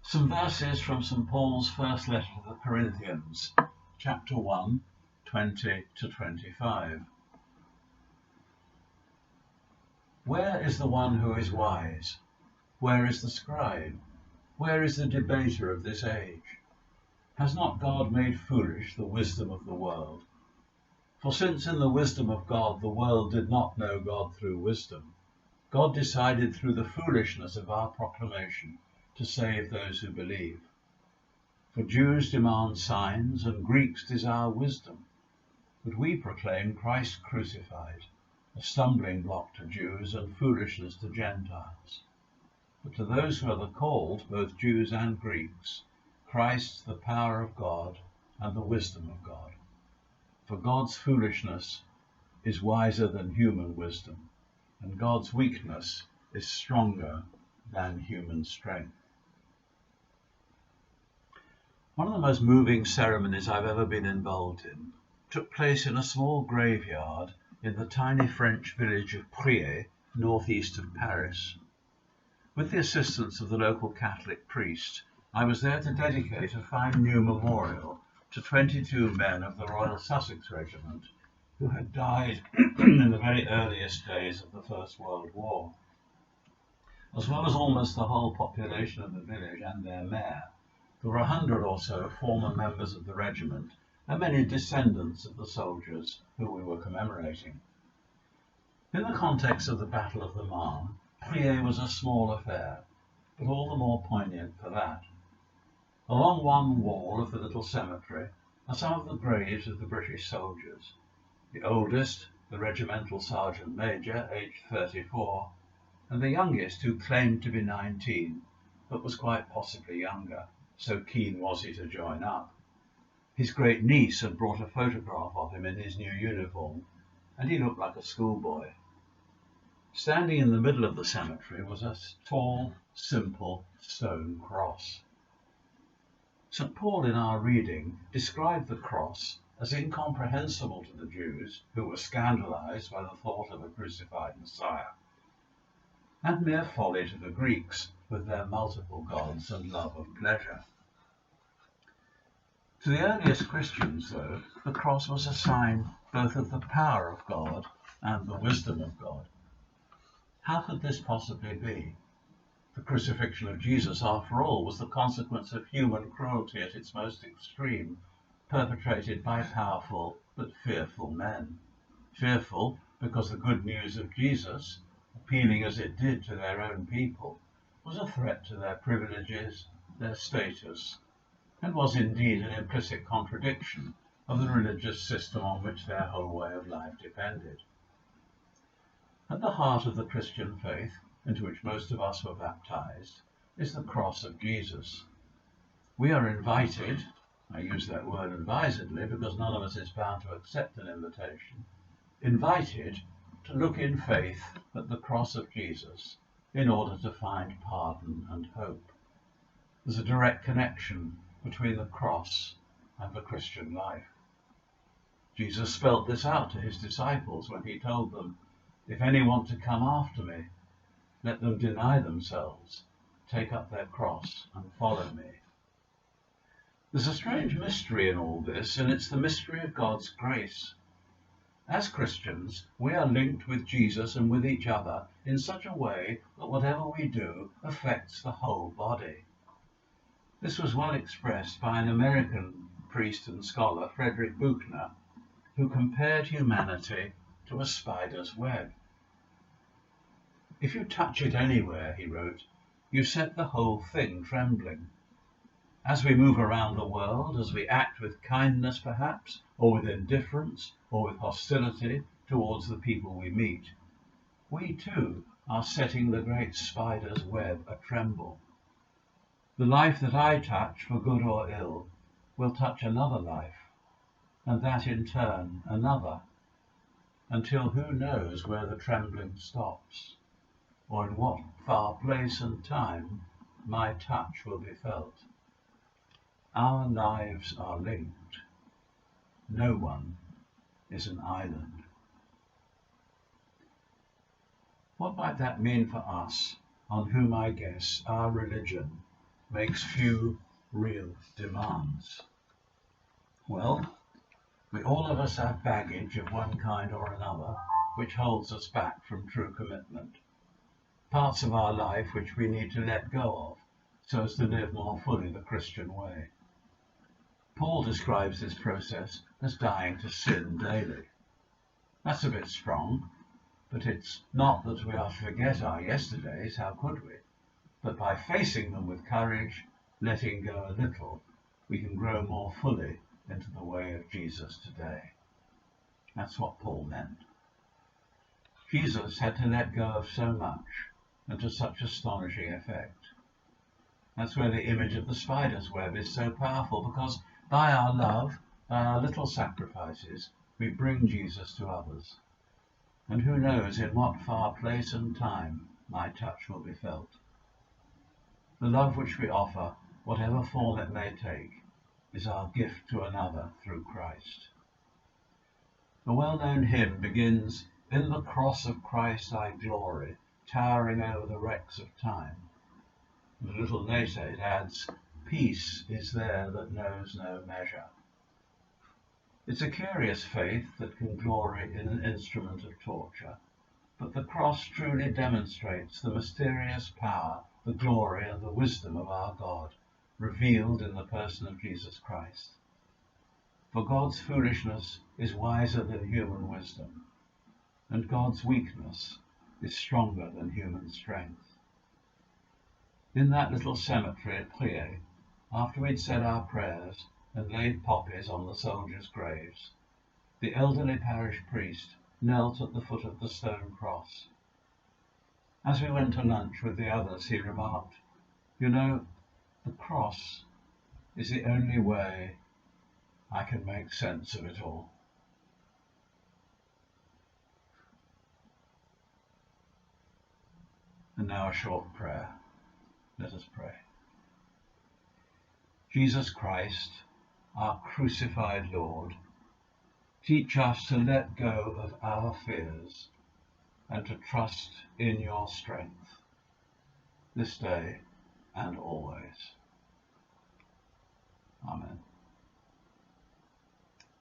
Some verses from St. Paul's first letter to the Corinthians, chapter 1, 20 to 25. Where is the one who is wise? Where is the scribe? Where is the debater of this age? Has not God made foolish the wisdom of the world? For since in the wisdom of God the world did not know God through wisdom, God decided through the foolishness of our proclamation to save those who believe. For Jews demand signs and Greeks desire wisdom, but we proclaim Christ crucified, a stumbling block to Jews and foolishness to Gentiles. But to those who are the called, both Jews and Greeks, Christ the power of God and the wisdom of God. For God's foolishness is wiser than human wisdom, and God's weakness is stronger than human strength. One of the most moving ceremonies I've ever been involved in took place in a small graveyard in the tiny French village of Portsea, northeast of Paris. With the assistance of the local Catholic priest, I was there to dedicate a fine new memorial to 22 men of the Royal Sussex Regiment who had died in the very earliest days of the First World War. As well as almost the whole population of the village and their mayor, there were 100 or so former members of the regiment and many descendants of the soldiers who we were commemorating. In the context of the Battle of the Marne, Portsea was a small affair, but all the more poignant for that. Along one wall of the little cemetery are some of the graves of the British soldiers. The oldest, the regimental sergeant major, aged 34, and the youngest, who claimed to be 19, but was quite possibly younger, so keen was he to join up. His great niece had brought a photograph of him in his new uniform, and he looked like a schoolboy. Standing in the middle of the cemetery was a tall, simple stone cross. St. Paul, in our reading, described the cross as incomprehensible to the Jews, who were scandalized by the thought of a crucified Messiah, and mere folly to the Greeks, with their multiple gods and love of pleasure. To the earliest Christians, though, the cross was a sign both of the power of God and the wisdom of God. How could this possibly be? The crucifixion of Jesus, after all, was the consequence of human cruelty at its most extreme, perpetrated by powerful but fearful men. Fearful because the good news of Jesus, appealing as it did to their own people, was a threat to their privileges, their status, and was indeed an implicit contradiction of the religious system on which their whole way of life depended. At the heart of the Christian faith, into which most of us were baptized, is the cross of Jesus. We are invited, I use that word advisedly because none of us is bound to accept an invitation, invited to look in faith at the cross of Jesus in order to find pardon and hope. There's a direct connection between the cross and the Christian life. Jesus spelt this out to his disciples when he told them, "If any want to come after me, let them deny themselves, take up their cross and follow me." There's a strange mystery in all this, and it's the mystery of God's grace. As Christians, we are linked with Jesus and with each other in such a way that whatever we do affects the whole body. This was well expressed by an American priest and scholar, Frederick Buechner, who compared humanity to a spider's web. "If you touch it anywhere," he wrote, "you set the whole thing trembling. As we move around the world, as we act with kindness perhaps, or with indifference, or with hostility towards the people we meet, we too are setting the great spider's web a-tremble. The life that I touch, for good or ill, will touch another life, and that in turn another, until who knows where the trembling stops, or in what far place and time my touch will be felt. Our lives are linked. No one is an island." What might that mean for us, on whom I guess our religion, makes few real demands. Well, we all of us have baggage of one kind or another which holds us back from true commitment. Parts of our life which we need to let go of so as to live more fully the Christian way. Paul describes this process as dying to sin daily. That's a bit strong, but it's not that we are to forget our yesterdays, how could we? But by facing them with courage, letting go a little, we can grow more fully into the way of Jesus today. That's what Paul meant. Jesus had to let go of so much and to such astonishing effect. That's where the image of the spider's web is so powerful, because by our love, by our little sacrifices, we bring Jesus to others. And who knows in what far place and time my touch will be felt. The love which we offer, whatever form it may take, is our gift to another through Christ. The well-known hymn begins, "In the cross of Christ I glory, towering over the wrecks of time." And a little later it adds, "Peace is there that knows no measure." It's a curious faith that can glory in an instrument of torture, but the cross truly demonstrates the mysterious power, the glory and the wisdom of our God, revealed in the person of Jesus Christ. For God's foolishness is wiser than human wisdom, and God's weakness is stronger than human strength. In that little cemetery at Frayling, after we'd said our prayers and laid poppies on the soldiers' graves, the elderly parish priest knelt at the foot of the stone cross. As we went to lunch with the others, he remarked, "You know, the cross is the only way I can make sense of it all." And now a short prayer. Let us pray. Jesus Christ, our crucified Lord, teach us to let go of our fears and to trust in your strength, this day and always. Amen.